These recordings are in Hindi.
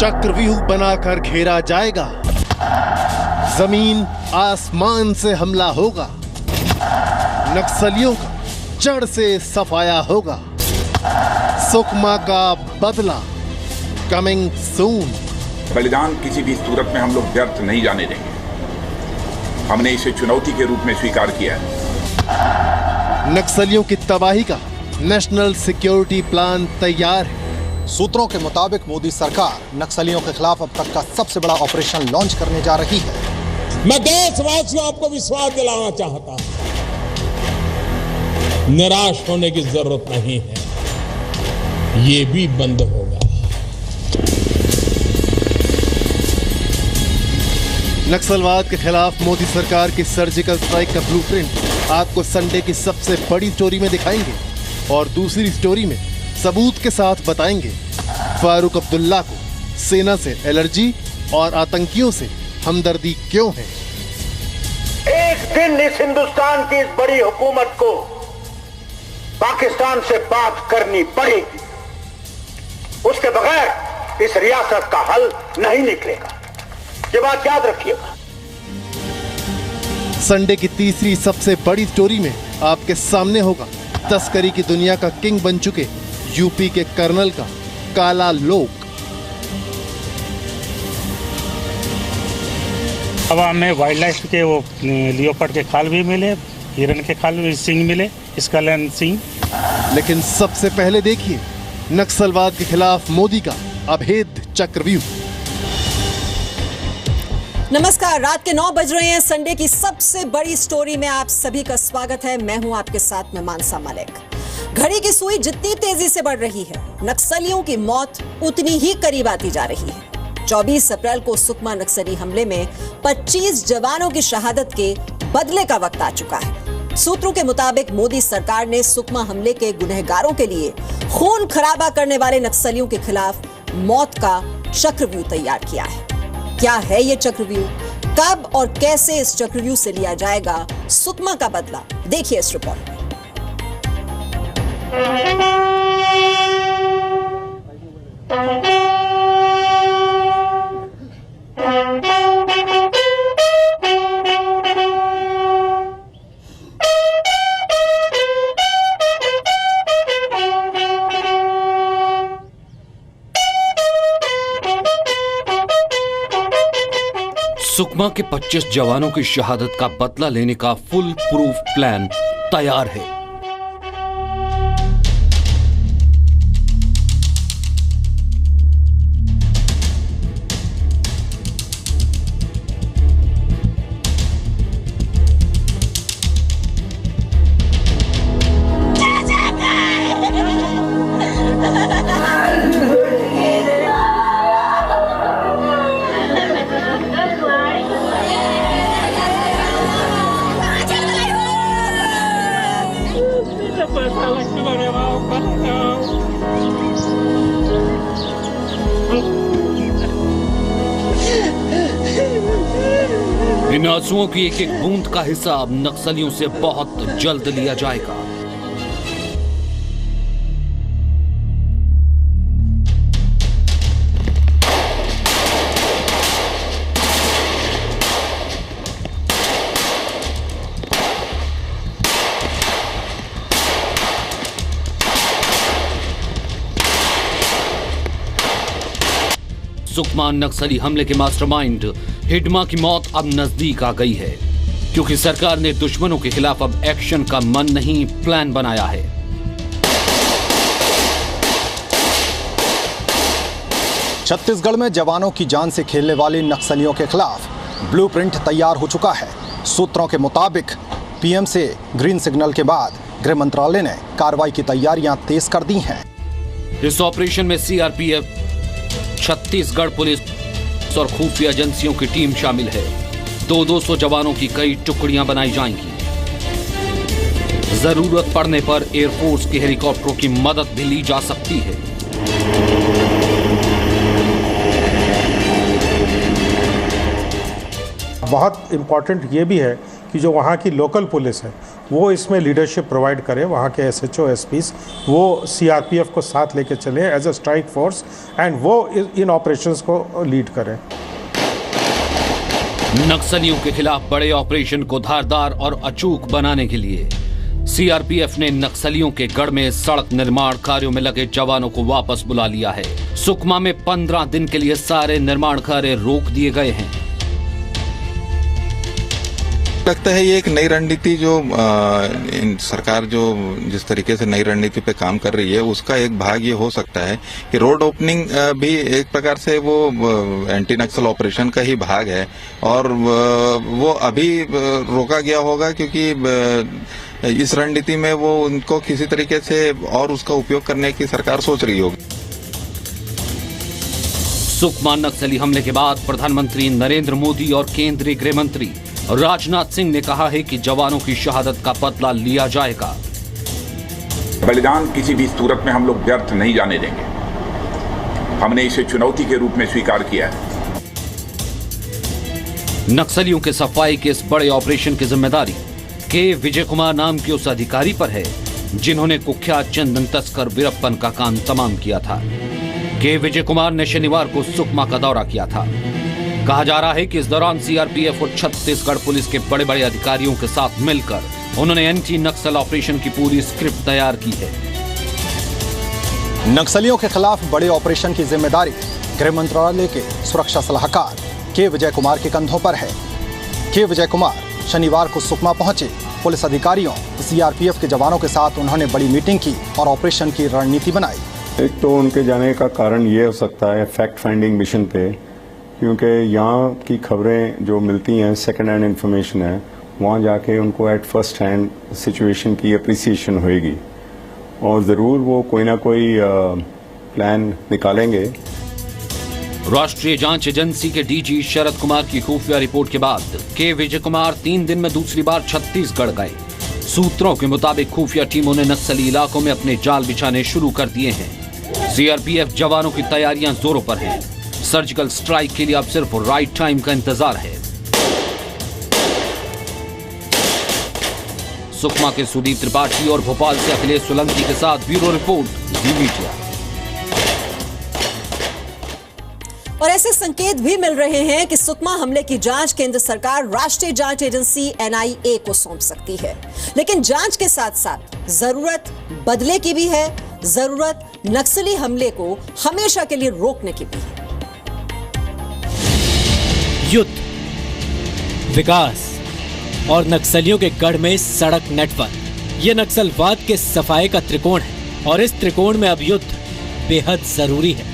चक्रव्यूह बनाकर घेरा जाएगा, जमीन आसमान से हमला होगा, नक्सलियों का जड़ से सफाया होगा, सुकमा का बदला कमिंग सून। बलिदान किसी भी सूरत में हम लोग व्यर्थ नहीं जाने देंगे। हमने इसे चुनौती के रूप में स्वीकार किया है। नक्सलियों की तबाही का नेशनल सिक्योरिटी प्लान तैयार है। सूत्रों के मुताबिक मोदी सरकार नक्सलियों के खिलाफ अब तक का सबसे बड़ा ऑपरेशन लॉन्च करने जा रही है। मैं देशवासियों आपको विश्वास दिलाना चाहता हूं, निराश होने की जरूरत नहीं है, ये भी बंद होगा। नक्सलवाद के खिलाफ मोदी सरकार की सर्जिकल स्ट्राइक का ब्लूप्रिंट आपको संडे की सबसे बड़ी स्टोरी में दिखाएंगे और दूसरी स्टोरी में सबूत के साथ बताएंगे फारूक अब्दुल्ला को सेना से एलर्जी और आतंकियों से हमदर्दी क्यों है। एक दिन इस हिंदुस्तान की इस बड़ी हुकूमत को पाकिस्तान से बात करनी पड़ेगी, उसके बगैर इस रियासत का हल नहीं निकलेगा, ये बात याद रखिएगा। संडे की तीसरी सबसे बड़ी स्टोरी में आपके सामने होगा तस्करी की दुनिया का किंग बन चुके यूपी के कर्नल का काला लोक। अब हमें वाइल्ड लाइफ के वो लियोपर्ड के खाल भी मिले, हिरन के खाल भी, सिंग मिले, स्कल एंड सिंग। लेकिन सबसे पहले देखिए नक्सलवाद के खिलाफ मोदी का अभेद चक्रव्यूह। नमस्कार, रात के 9 बज रहे हैं। संडे की सबसे बड़ी स्टोरी में आप सभी का स्वागत है। मैं हूं आपके साथ में मानसा मलिक। घड़ी की सुई जितनी तेजी से बढ़ रही है, नक्सलियों की मौत उतनी ही करीब आती जा रही है। 24 अप्रैल को सुकमा नक्सली हमले में 25 जवानों की शहादत के बदले का वक्त आ चुका है। सूत्रों के मुताबिक मोदी सरकार ने सुकमा हमले के गुनहगारों के लिए खून खराबा करने वाले नक्सलियों के खिलाफ मौत का चक्रव्यूह तैयार किया है। क्या है ये चक्रव्यूह, कब और कैसे इस चक्रव्यूह से लिया जाएगा सुकमा का बदला, देखिए इस रिपोर्ट में। सुकमा के 25 जवानों की शहादत का बदला लेने का फुल प्रूफ प्लान तैयार है। इन आंसुओं की एक एक बूंद का हिसाब नक्सलियों से बहुत जल्द लिया जाएगा। सुकमा नक्सली हमले के मास्टरमाइंड हिडमा की मौत अब नजदीक आ गई है, क्योंकि सरकार ने दुश्मनों के खिलाफ अब एक्शन का मन नहीं प्लान बनाया है। छत्तीसगढ़ में जवानों की जान से खेलने वाले नक्सलियों के खिलाफ ब्लूप्रिंट तैयार हो चुका है। सूत्रों के मुताबिक पीएम से ग्रीन सिग्नल के बाद गृह मंत्रालय ने कार्रवाई की तैयारियां तेज कर दी हैं। इस ऑपरेशन में सीआरपीएफ, छत्तीसगढ़ पुलिस और खुफिया एजेंसियों की टीम शामिल है। 200 जवानों की कई टुकड़ियां बनाई जाएंगी। जरूरत पड़ने पर एयरफोर्स के हेलीकॉप्टरों की मदद भी ली जा सकती है। बहुत इम्पॉर्टेंट ये भी है कि जो वहाँ की लोकल पुलिस है वो इसमें लीडरशिप प्रोवाइड करे, वहाँ के SHO SPs वो CRPF को साथ लेके चले as a strike force and वो इन ऑपरेशंस को लीड करें। नक्सलियों के खिलाफ बड़े ऑपरेशन को धारदार और अचूक बनाने के लिए CRPF ने नक्सलियों के गढ़ में सड़क निर्माण कार्यों में लगे जवानों को वापस बुला लिया है। सुकमा में 15 दिन के लिए सारे निर्माण कार्य रोक दिए गए हैं। लगता है ये एक नई रणनीति जो सरकार जो जिस तरीके से नई रणनीति पे काम कर रही है उसका एक भाग ये हो सकता है कि रोड ओपनिंग भी एक प्रकार से वो एंटी नक्सल ऑपरेशन का ही भाग है और वो अभी रोका गया होगा क्योंकि इस रणनीति में वो उनको किसी तरीके से और उसका उपयोग करने की सरकार सोच रही होगी। सुकमा नक्सली हमले के बाद प्रधानमंत्री नरेंद्र मोदी और केंद्रीय गृह मंत्री राजनाथ सिंह ने कहा है कि जवानों की शहादत का बदला लिया जाएगा। बलिदान किसी भी सूरत में हम लोग व्यर्थ नहीं जाने देंगे। हमने इसे चुनौती के रूप में स्वीकार किया है। नक्सलियों के सफाई के इस बड़े ऑपरेशन की जिम्मेदारी के विजय कुमार नाम के उस अधिकारी पर है जिन्होंने कुख्यात चंदन तस्कर वीरप्पन का काम तमाम किया था। के विजय कुमार ने शनिवार को सुकमा का दौरा किया था। कहा जा रहा है कि इस दौरान CRPF और छत्तीसगढ़ पुलिस के बड़े बड़े अधिकारियों के साथ मिलकर उन्होंने एंटी नक्सल ऑपरेशन की पूरी स्क्रिप्ट तैयार की है। नक्सलियों के खिलाफ बड़े ऑपरेशन की जिम्मेदारी गृह मंत्रालय के सुरक्षा सलाहकार के विजय कुमार के कंधों पर है। के विजय कुमार शनिवार को सुकमा पहुंचे। पुलिस अधिकारियों CRPF के जवानों के साथ उन्होंने बड़ी मीटिंग की और ऑपरेशन की रणनीति बनाई। एक तो उनके जाने का कारण ये हो सकता है फैक्ट फाइंडिंग मिशन पे, क्योंकि यहाँ की खबरें जो मिलती हैं सेकंड हैंड इंफॉर्मेशन है, वहाँ जाके उनको एट फर्स्ट हैंड सिचुएशन की अप्रिसिएशन होएगी और ज़रूर वो कोई ना कोई प्लान निकालेंगे। राष्ट्रीय जांच एजेंसी के DG शरद कुमार की खुफिया रिपोर्ट के बाद के विजय कुमार 3 दिन में दूसरी बार छत्तीसगढ़ गए। सूत्रों के मुताबिक खुफिया टीमों ने नक्सली इलाकों में अपने जाल बिछाने शुरू कर दिए हैं। CRPF जवानों की तैयारियां जोरों पर हैं। सर्जिकल स्ट्राइक के लिए अब सिर्फ राइट टाइम का इंतजार है। सुकमा के सुदीप त्रिपाठी और भोपाल से अखिलेश सोलंकी के साथ ब्यूरो रिपोर्ट दी मीडिया। और ऐसे संकेत भी मिल रहे हैं कि सुकमा हमले की जांच केंद्र सरकार राष्ट्रीय जांच एजेंसी NIA को सौंप सकती है। लेकिन जांच के साथ साथ जरूरत बदले की भी है, जरूरत नक्सली हमले को हमेशा के लिए रोकने की भी है। युद्ध, विकास और नक्सलियों के गढ़ में सड़क नेटवर्क, ये नक्सलवाद के सफाई का त्रिकोण है और इस त्रिकोण में अब युद्ध बेहद जरूरी है।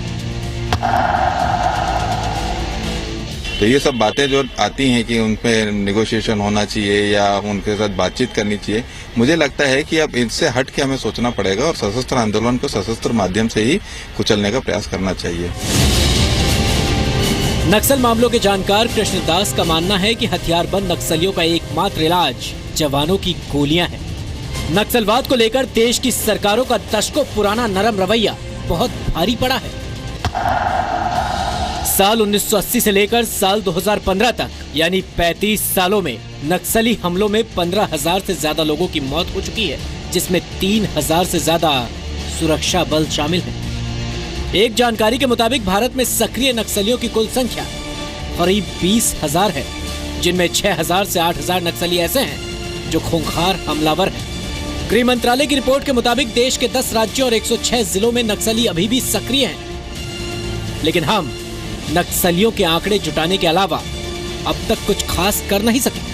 तो ये सब बातें जो आती हैं कि उन पे नेगोशिएशन होना चाहिए या उनके साथ बातचीत करनी चाहिए, मुझे लगता है कि अब इनसे हट के हमें सोचना पड़ेगा और सशस्त्र आंदोलन को सशस्त्र माध्यम से ही कुचलने का प्रयास करना चाहिए। नक्सल मामलों के जानकार कृष्णदास का मानना है कि हथियारबंद नक्सलियों का एकमात्र इलाज जवानों की गोलियां हैं। नक्सलवाद को लेकर देश की सरकारों का दशकों पुराना नरम रवैया बहुत भारी पड़ा है। साल 1980 से लेकर साल 2015 तक यानी 35 सालों में नक्सली हमलों में 15,000 से ज्यादा लोगों की मौत हो चुकी है, जिसमें 3,000 से ज्यादा सुरक्षा बल शामिल हैं। एक जानकारी के मुताबिक भारत में सक्रिय नक्सलियों की कुल संख्या करीब 20,000 है, जिनमें 6,000 से 8,000 नक्सली ऐसे हैं जो खूंखार हमलावर हैं। गृह मंत्रालय की रिपोर्ट के मुताबिक देश के 10 राज्यों और 106 जिलों में नक्सली अभी भी सक्रिय हैं, लेकिन हम नक्सलियों के आंकड़े जुटाने के अलावा अब तक कुछ खास कर नहीं सके।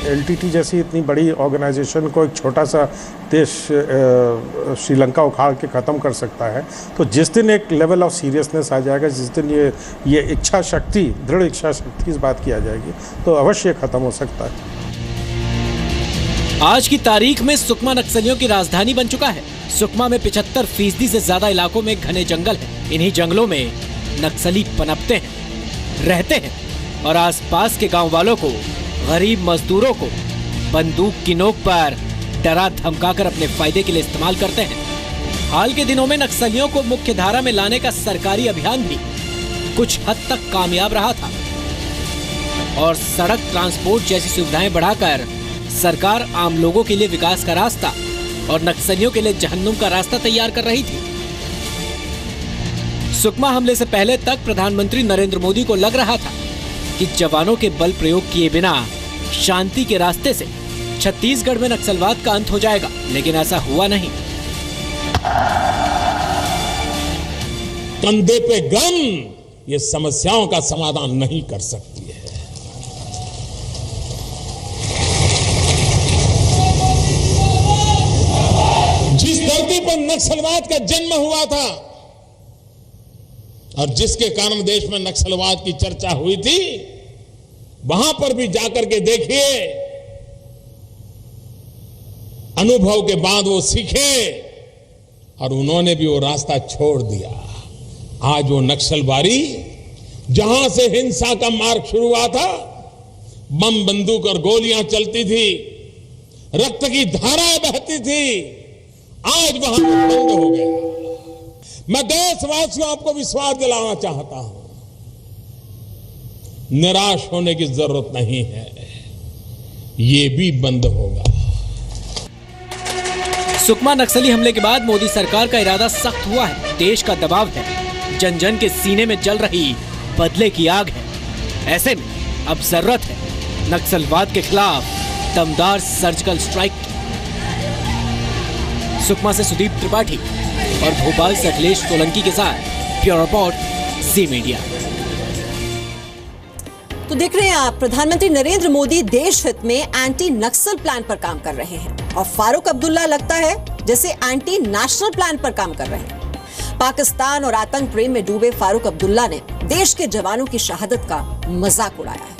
LTT जैसी इतनी बड़ी ऑर्गेनाइजेशन को एक छोटा सा देश श्रीलंका उखाड़ के ख़त्म कर सकता है, तो जिस दिन एक लेवल ऑफ सीरियसनेस आ जाएगा, जिस दिन ये इच्छा शक्ति, दृढ़ इच्छा शक्ति इस बात की आ जाएगी, तो अवश्य ख़त्म हो सकता है। आज की तारीख में सुकमा नक्सलियों की राजधानी बन चुका है। सुकमा में 75% से ज्यादा इलाकों में घने जंगल हैं। इन्हीं जंगलों में नक्सली पनपते हैं, रहते हैं और आसपास के गांव वालों को, गरीब मजदूरों को बंदूक की नोक पर डरा धमकाकर अपने फायदे के लिए इस्तेमाल करते हैं। हाल के दिनों में नक्सलियों को मुख्य धारा में लाने का सरकारी अभियान भी कुछ हद तक कामयाब रहा था। और सड़क ट्रांसपोर्ट जैसी सुविधाएं बढ़ाकर सरकार आम लोगों के लिए विकास का रास्ता और नक्सलियों के लिए जहन्नुम का रास्ता तैयार कर रही थी। सुकमा हमले से पहले तक प्रधानमंत्री नरेंद्र मोदी को लग रहा था कि जवानों के बल प्रयोग किए बिना शांति के रास्ते से छत्तीसगढ़ में नक्सलवाद का अंत हो जाएगा, लेकिन ऐसा हुआ नहीं। कंधे पे गन ये समस्याओं का समाधान नहीं कर सकती है। जिस धरती पर नक्सलवाद का जन्म हुआ था और जिसके कारण देश में नक्सलवाद की चर्चा हुई थी, वहां पर भी जाकर के देखिए, अनुभव के बाद वो सीखे और उन्होंने भी वो रास्ता छोड़ दिया। आज वो नक्सलबारी जहां से हिंसा का मार्ग शुरू हुआ था, बम बंदूक और गोलियां चलती थी, रक्त की धाराएं बहती थी, आज वहां बंद हो गया। मैं देशवासियों आपको विश्वास दिलाना चाहता हूं, निराश होने की जरूरत नहीं है, ये भी बंद होगा। सुकमा नक्सली हमले के बाद मोदी सरकार का इरादा सख्त हुआ है। देश का दबाव है, जन जन के सीने में जल रही बदले की आग है। ऐसे में अब जरूरत है नक्सलवाद के खिलाफ दमदार सर्जिकल स्ट्राइक की। सुकमा से सुदीप त्रिपाठी और भोपाल से अखिलेश सोलंकी के साथ ब्यूरो रिपोर्ट, जी मीडिया। तो देख रहे हैं आप, प्रधानमंत्री नरेंद्र मोदी देश हित में एंटी नक्सल प्लान पर काम कर रहे हैं और फारूक अब्दुल्ला लगता है जैसे एंटी नेशनल प्लान पर काम कर रहे हैं। पाकिस्तान और आतंक प्रेम में डूबे फारूक अब्दुल्ला ने देश के जवानों की शहादत का मजाक उड़ाया है।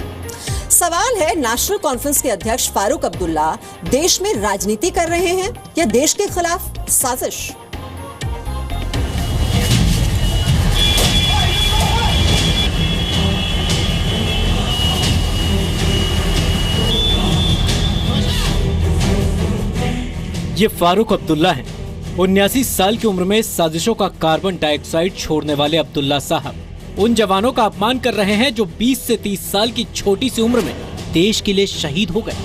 सवाल है, नेशनल कॉन्फ्रेंस के अध्यक्ष फारूक अब्दुल्ला देश में राजनीति कर रहे हैं या देश के खिलाफ साजिश? ये फारूक अब्दुल्ला हैं। 79 साल की उम्र में साजिशों का कार्बन डाइऑक्साइड छोड़ने वाले अब्दुल्ला साहब उन जवानों का अपमान कर रहे हैं जो 20 से 30 साल की छोटी सी उम्र में देश के लिए शहीद हो गए।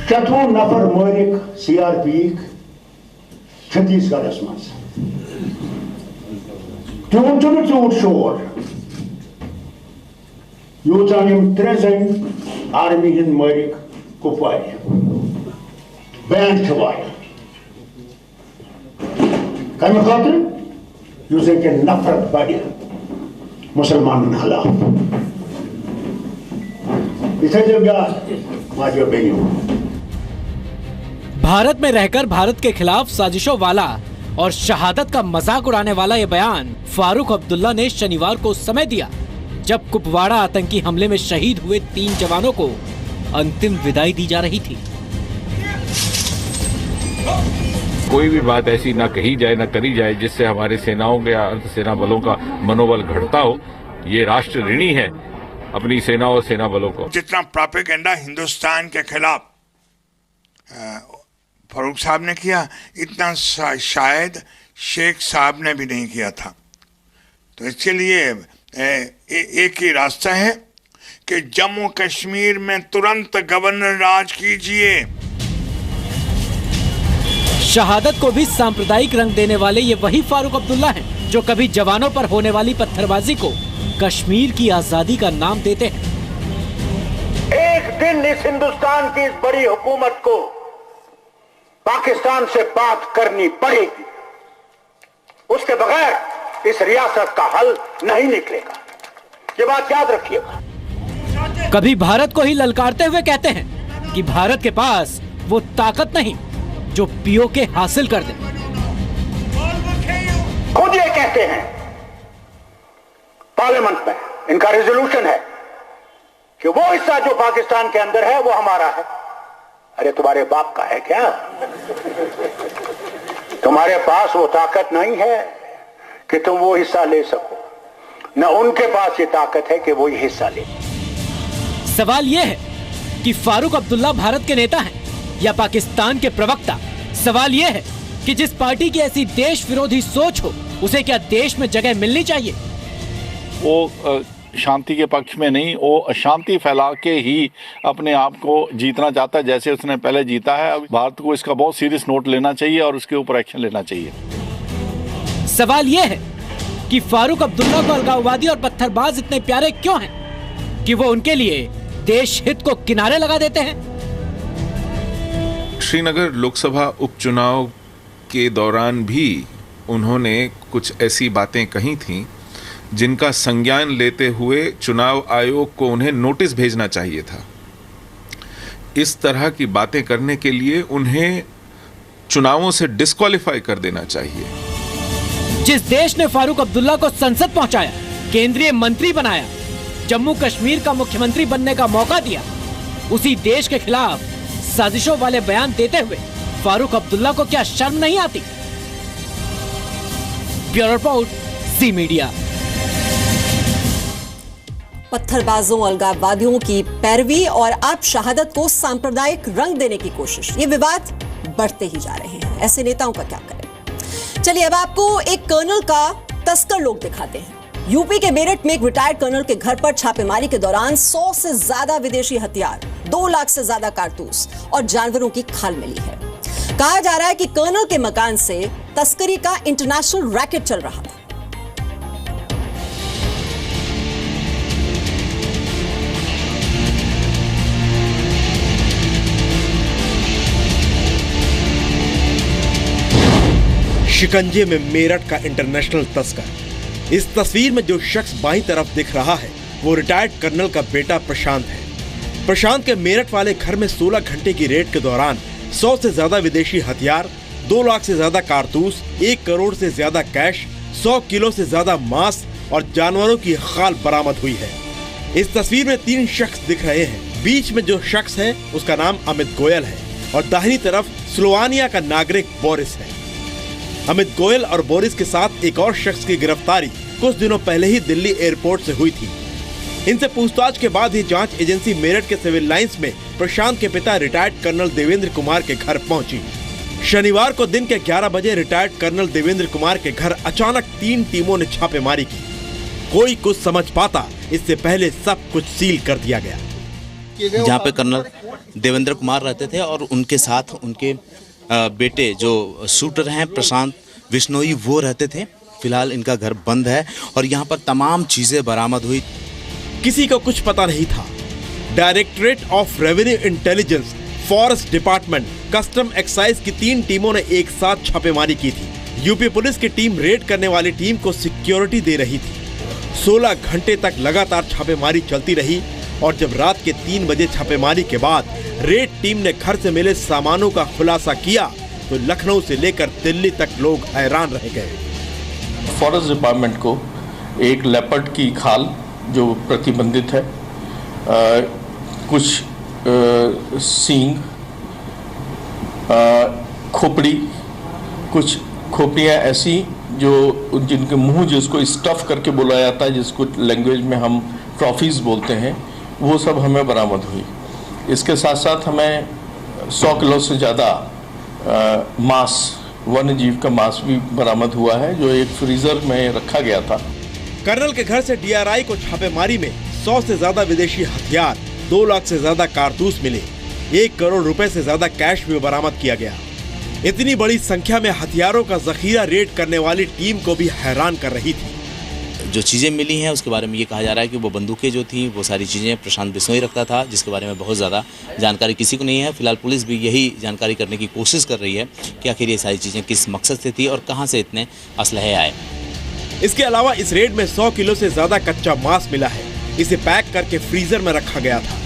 शत्रुघ्न नफर मरिक सीआरपी छत्तीसगढ़ मज तून चूट शोर यूतान 3 आर्मी हिंद मरिक कुपवार बैंड छवाय कम खातिर के नफरत बढ़ मुसलमान खिलाफ भारत में रहकर भारत के खिलाफ साजिशों वाला और शहादत का मजाक उड़ाने वाला ये बयान फारूक अब्दुल्ला ने शनिवार को समय दिया, जब कुपवाड़ा आतंकी हमले में शहीद हुए 3 जवानों को अंतिम विदाई दी जा रही थी। कोई भी बात ऐसी ना कही जाए ना करी जाए जिससे हमारे सेनाओं के या अर्धसेना बलों का मनोबल घटता हो। ये राष्ट्र ऋणी है अपनी सेना और सेना बलों को। जितना प्रोपेगेंडा हिंदुस्तान के खिलाफ फारूक साहब ने किया, इतना शायद शेख साहब ने भी नहीं किया था। तो इसके लिए एक ही रास्ता है कि जम्मू कश्मीर में तुरंत गवर्नर राज कीजिए। शहादत को भी सांप्रदायिक रंग देने वाले ये वही फारूक अब्दुल्ला हैं जो कभी जवानों पर होने वाली पत्थरबाजी को कश्मीर की आजादी का नाम देते हैं। एक दिन इस हिंदुस्तान की इस बड़ी हुकूमत को पाकिस्तान से बात करनी पड़ेगी, उसके बगैर इस रियासत का हल नहीं निकलेगा। ये बात याद रखिएगा। कभी भारत को ही ललकारते हुए कहते हैं कि भारत के पास वो ताकत नहीं जो पीओके हासिल कर दे। खुद ये कहते हैं पार्लियामेंट में, इनका रेजोल्यूशन है कि वो हिस्सा जो पाकिस्तान के अंदर है वो हमारा है। अरे तुम्हारे बाप का है क्या? तुम्हारे पास वो ताकत नहीं है कि तुम वो हिस्सा ले सको, न उनके पास ये ताकत है कि वो ये हिस्सा ले। सवाल ये है कि फारूक अब्दुल्ला भारत के नेता हैं या पाकिस्तान के प्रवक्ता। सवाल यह है कि जिस पार्टी की ऐसी देश विरोधी सोच हो उसे क्या देश में जगह मिलनी चाहिए? वो शांति के पक्ष में नहीं, वो अशांति फैला के ही अपने आप को जीतना चाहता है, जैसे उसने पहले जीता है। अब भारत को इसका बहुत सीरियस नोट लेना चाहिए और उसके ऊपर एक्शन लेना चाहिए। सवाल यह है कि फारूक अब्दुल्ला को अलगाववादी और पत्थरबाज इतने प्यारे क्यों हैं कि वो उनके लिए देश हित को किनारे लगा देते हैं। श्रीनगर लोकसभा उपचुनाव के दौरान भी उन्होंने कुछ ऐसी बातें कही थीं जिनका संज्ञान लेते हुए चुनाव आयोग को उन्हें नोटिस भेजना चाहिए था। इस तरह की बातें करने के लिए उन्हें चुनावों से डिस्क्वालीफाई कर देना चाहिए। जिस देश ने फारूक अब्दुल्ला को संसद पहुंचाया, केंद्रीय मंत्री बनाया, जम्मू कश्मीर का मुख्यमंत्री बनने का मौका दिया, उसी देश के खिलाफ साजिशों वाले बयान देते हुए फारूक अब्दुल्ला को क्या शर्म नहीं आती। ब्यूरो रिपोर्ट, ज़ी मीडिया। पत्थरबाजों, अलगाववादियों की पैरवी और आप शहादत को सांप्रदायिक रंग देने की कोशिश, ये विवाद बढ़ते ही जा रहे हैं। ऐसे नेताओं का क्या करें। चलिए अब आपको एक कर्नल का तस्कर लोग दिखाते हैं। यूपी के मेरठ में एक रिटायर्ड कर्नल के घर पर छापेमारी के दौरान 100 से ज्यादा विदेशी हथियार, 2 लाख से ज्यादा कारतूस और जानवरों की खाल मिली है। कहा जा रहा है कि कर्नल के मकान से तस्करी का इंटरनेशनल रैकेट चल रहा था। शिकंजे में मेरठ का इंटरनेशनल तस्कर। इस तस्वीर में जो शख्स बाईं तरफ दिख रहा है वो रिटायर्ड कर्नल का बेटा प्रशांत है। प्रशांत के मेरठ वाले घर में 16 घंटे की रेड के दौरान 100 से ज्यादा विदेशी हथियार, 2 लाख से ज्यादा कारतूस, 1 करोड़ से ज्यादा कैश, 100 किलो से ज्यादा मांस और जानवरों की खाल बरामद हुई है। इस तस्वीर में 3 शख्स दिख रहे हैं। बीच में जो शख्स है उसका नाम अमित गोयल है और दाहिनी तरफ स्लोवानिया का नागरिक बोरिस है। अमित गोयल और बोरिस के साथ एक और शख्स की गिरफ्तारी कुछ दिनों पहले ही दिल्ली एयरपोर्ट से हुई थी। इनसे पूछताछ के बाद ही जांच एजेंसी मेरठ के सिविल लाइंस में प्रशांत के पिता रिटायर्ड कर्नल देवेंद्र कुमार के घर पहुंची। शनिवार को दिन के 11 बजे रिटायर्ड कर्नल देवेंद्र कुमार के घर अचानक 3 टीमों ने छापेमारी की। कोई कुछ समझ पाता इससे पहले सब कुछ सील कर दिया गया। जहाँ पे कर्नल देवेंद्र कुमार रहते थे और उनके साथ उनके बेटे जो शूटर हैं प्रशांत बिश्नोई, वो रहते थे। फिलहाल इनका घर बंद है और यहाँ पर तमाम चीजें बरामद हुई। किसी को कुछ पता नहीं था। Directorate of revenue intelligence, forest department, custom excise की 3 टीमों ने एक साथ छापेमारी की थी। यूपी पुलिस की टीम रेड करने वाली टीम को सिक्योरिटी दे रही थी। 16 घंटे तक लगातार छापेमारी चलती रही और जब रात के 3 बजे छापेमारी के बाद रेड टीम ने घर से मिले सामानों का खुलासा किया तो लखनऊ से लेकर दिल्ली तक लोग हैरान रह गए। फॉरेस्ट डिपार्टमेंट को एक लेपर्ड की खाल जो प्रतिबंधित है, कुछ सींग, खोपड़ी, कुछ खोपड़ियाँ ऐसी जो जिनके मुंह जिसको स्टफ करके बोला जाता है, जिसको लैंग्वेज में हम ट्रॉफीज बोलते हैं, वो सब हमें बरामद हुई। इसके साथ साथ हमें 100 किलो से ज़्यादा मांस, वन्य जीव का मांस भी बरामद हुआ है जो एक फ्रीजर में रखा गया था। कर्नल के घर से डीआरआई को छापेमारी में 100 से ज्यादा विदेशी हथियार, 2 लाख से ज्यादा कारतूस मिले, 1 करोड़ रुपए से ज्यादा कैश भी बरामद किया गया। इतनी बड़ी संख्या में हथियारों का जखीरा रेड करने वाली टीम को भी हैरान कर रही थी। जो चीज़ें मिली हैं उसके बारे में ये कहा जा रहा है कि वो बंदूकें जो थी वो सारी चीज़ें प्रशांत बिश्नोई रखता था, जिसके बारे में बहुत ज़्यादा जानकारी किसी को नहीं है। फिलहाल पुलिस भी यही जानकारी करने की कोशिश कर रही है कि आखिर ये सारी चीज़ें किस मकसद से थी और कहाँ से इतने असलहे आए। इसके अलावा इस रेड में 100 किलो से ज़्यादा कच्चा मांस मिला है। इसे पैक करके फ्रीजर में रखा गया था।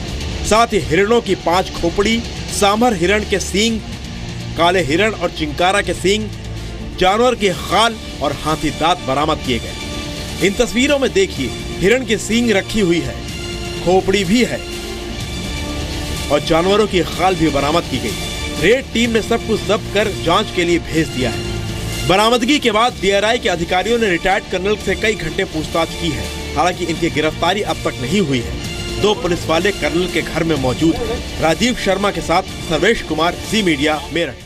साथ ही हिरणों की 5 खोपड़ी, सांभर हिरण के सींग, काले हिरण और चिंकारा के सींग, जानवर की खाल और हाथी दांत बरामद किए गए। इन तस्वीरों में देखिए, हिरण की सींग रखी हुई है, खोपड़ी भी है और जानवरों की खाल भी बरामद की गई। रेड टीम ने सब कुछ जब्त कर जांच के लिए भेज दिया है। बरामदगी के बाद डीआरआई के अधिकारियों ने रिटायर्ड कर्नल से कई घंटे पूछताछ की है। हालांकि इनकी गिरफ्तारी अब तक नहीं हुई है। 2 पुलिस वाले कर्नल के घर में मौजूद हैं। राजीव शर्मा के साथ सर्वेश कुमार, ज़ी मीडिया, मेरठ।